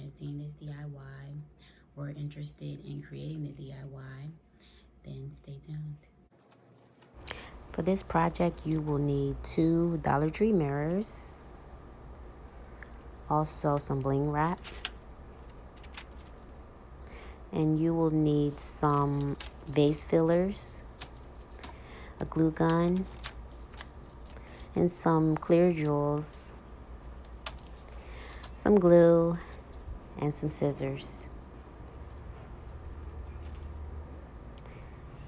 had seen this DIY or interested in creating the DIY, then stay tuned. For this project, you will need 2 Dollar Tree mirrors, also some bling wrap, and you will need some vase fillers, a glue gun, and some clear jewels, some glue, and some scissors.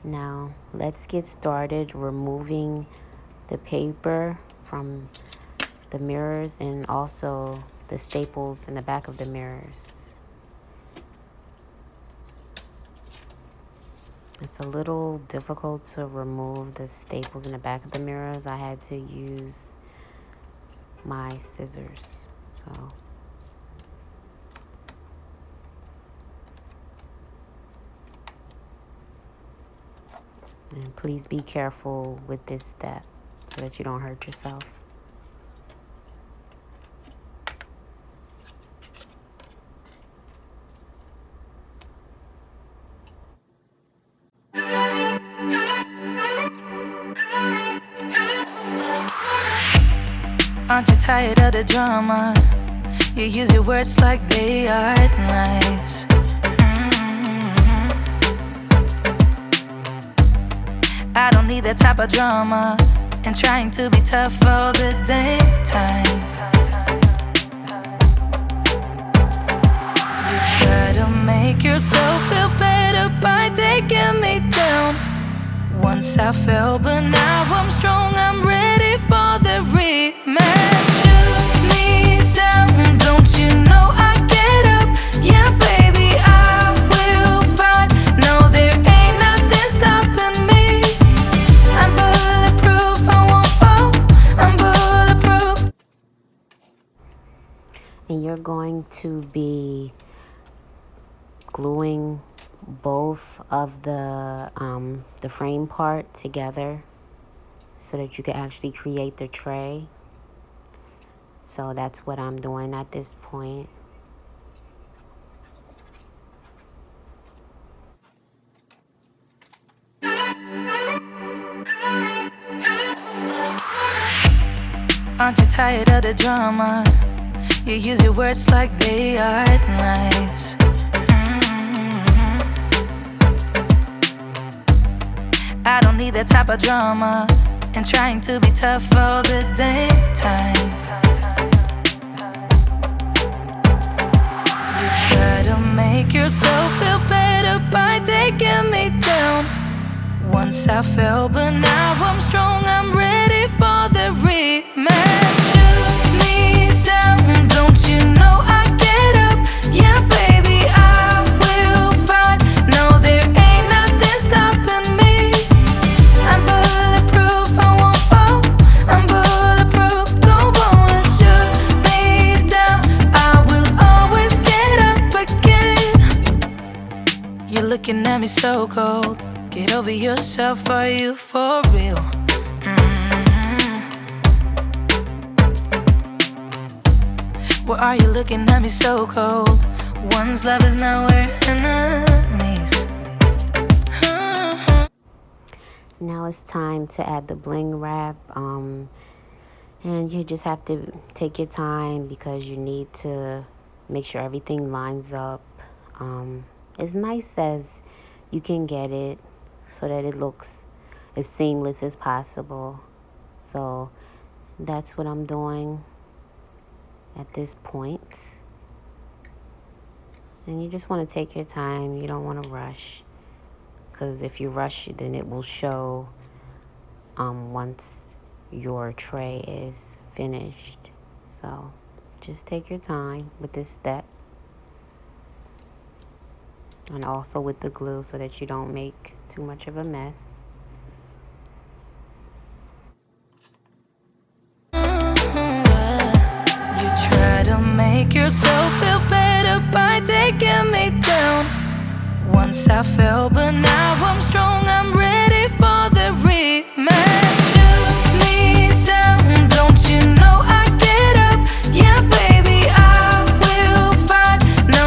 Now let's get started removing the paper from the mirrors and also the staples in the back of the mirrors. It's a little difficult to remove the staples in the back of the mirrors. I had to use my scissors. And please be careful with this step so that you don't hurt yourself. Aren't you tired of the drama? You use your words like they are knives. I don't need that type of drama and trying to be tough all the daytime. You try to make yourself feel better by taking me down. Once I fell, but now I'm strong, I'm ready for the rematch. Shoot me down, don't you know I get up? Yeah, baby, I will fight. No, there ain't nothing stopping me. I'm bulletproof, I won't fall. I'm bulletproof. And you're going to be gluing both of the frame part together so that you can actually create the tray. So that's what I'm doing at this point. Aren't you tired of the drama? You use your words like they are knives. I don't need that type of drama and trying to be tough all the daytime. You try to make yourself feel better by taking me down. Once I fell, but now I'm strong, I'm ready for the rematch. Shoot me down, don't you know I get up? Yeah, baby, I will fight. No, there ain't nothing stopping me. I'm bulletproof, I won't fall. I'm bulletproof, go on and shoot me down. I will always get up again. You're looking at me so cold. Get over yourself, are you for real? Why are you looking at me so cold? One's love is now we're enemies. Now it's time to add the bling wrap, and you just have to take your time because you need to make sure everything lines up as nice as you can get it so that it looks as seamless as possible. So that's what I'm doing at this point. And you just want to take your time. You don't want to rush, because if you rush, then it will show once your tray is finished. So just take your time with this step, and also with the glue so that you don't make too much of a mess. You try to make yourself feel better by taking me down. Once I fell, but now I'm strong, I'm ready for the rematch. Shoot me down, don't you know I get up? Yeah, baby, I will fight. No,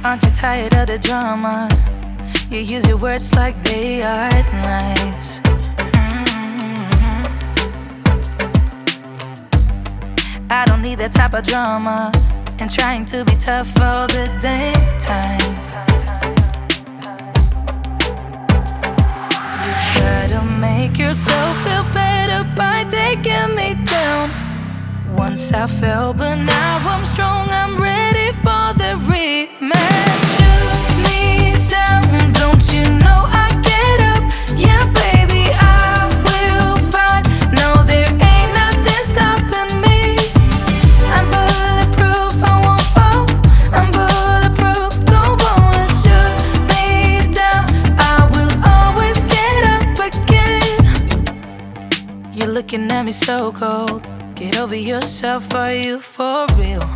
Aren't you tired of the drama? You use your words like they are knives. I don't need that type of drama and trying to be tough all the daytime. You try to make yourself feel better by taking me down. Once I fell, but now I'm strong, I'm ready for the rematch. Shoot me down, don't you know I get up? Yeah, baby, I will fight. No, there ain't nothing stopping me. I'm bulletproof, I won't fall. I'm bulletproof, go on and shoot me down. I will always get up again. You're looking at me so cold. Get over yourself, are you for real?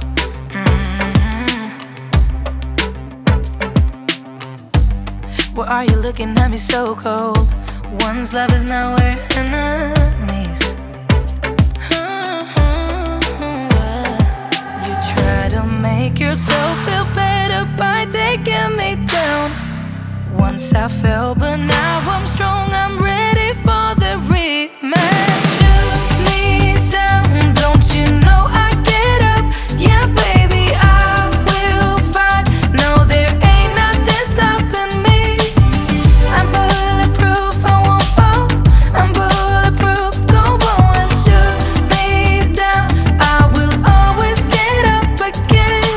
Why are you looking at me so cold? One's love is now we're enemies. You try to make yourself feel better by taking me down. Once I fell, but now I'm strong, I'm ready for the rematch. Shoot me down, don't you know I get up? Yeah, baby, I will fight. No, there ain't nothing stopping me. I'm bulletproof, I won't fall. I'm bulletproof, go on and shoot me down. I will always get up again.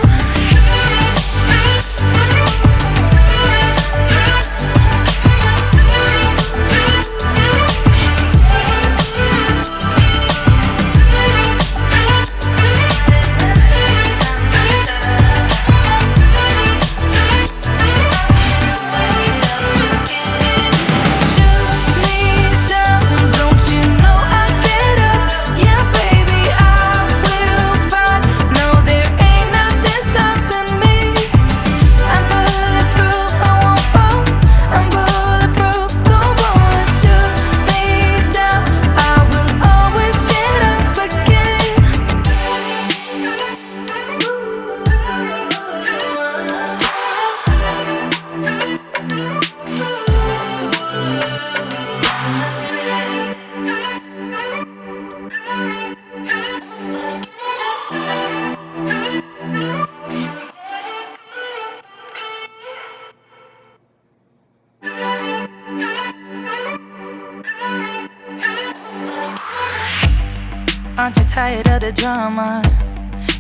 Aren't you tired of the drama?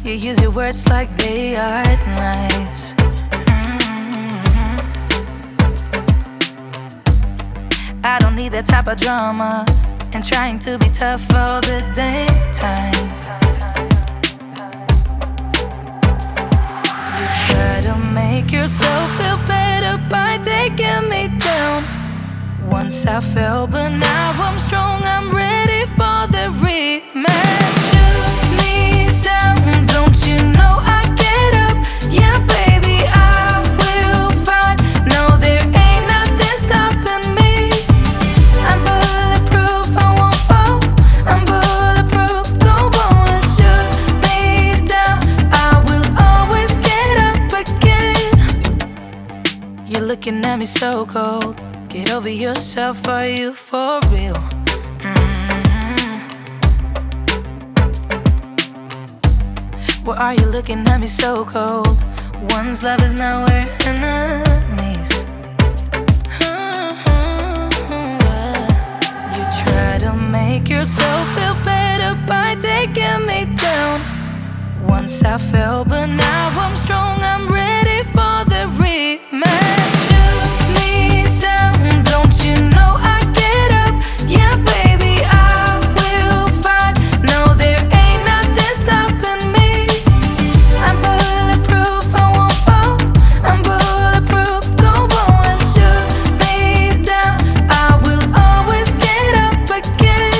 You use your words like they are knives. I don't need that type of drama and trying to be tough all the daytime. You try to make yourself feel better by taking me down. Once I fell, but now I'm strong, I'm ready for the rematch. Shoot me down, don't you know I get up? Yeah, baby, I will fight. No, there ain't nothing stopping me. I'm bulletproof, I won't fall. I'm bulletproof, go on and shoot me down. I will always get up again. You're looking at me so cold. Get over yourself, are you for real? Why are you looking at me so cold? One's love is now we're enemies. You try to make yourself feel better by taking me down. Once I fell, but now I'm strong, I'm ready for the rematch. Shoot me down, don't you know I get up? Yeah, baby, I will fight. No, there ain't nothing stopping me. I'm bulletproof, I won't fall. I'm bulletproof, go on and shoot me down. I will always get up again.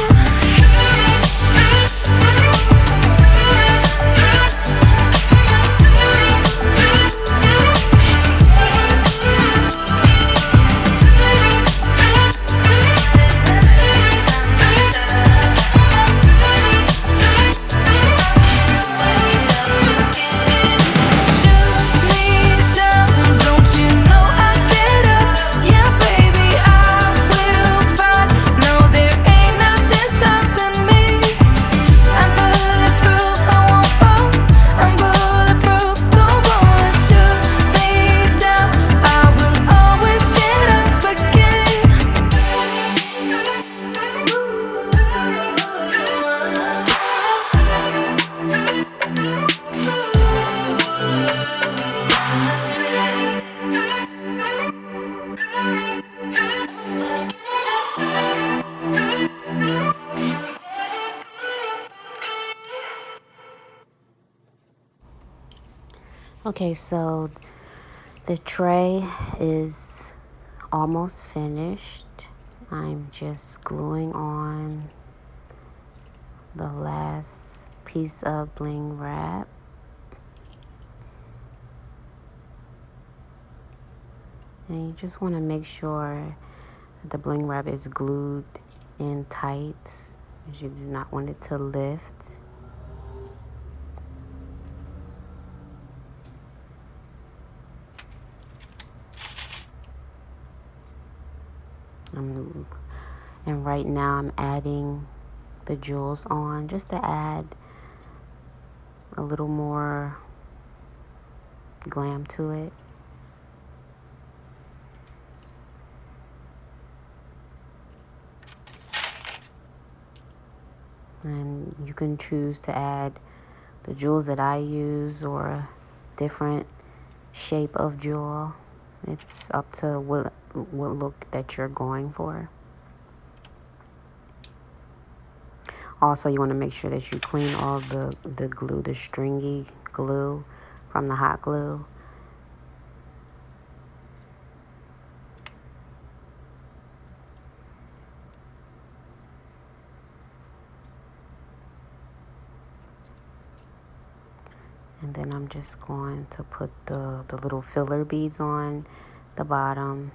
Okay, so the tray is almost finished. I'm just gluing on the last piece of bling wrap. And you just want to make sure that the bling wrap is glued in tight, because you do not want it to lift. And right now I'm adding the jewels on just to add a little more glam to it. And you can choose to add the jewels that I use or a different shape of jewel. It's up to what look that you're going for. Also, you want to make sure that you clean all the glue, the stringy glue from the hot glue. And then I'm just going to put the little filler beads on the bottom.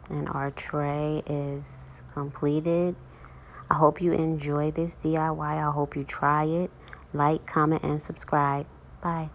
And our tray is completed. I hope you enjoy this DIY. I hope you try it. Like, comment, and subscribe. Bye.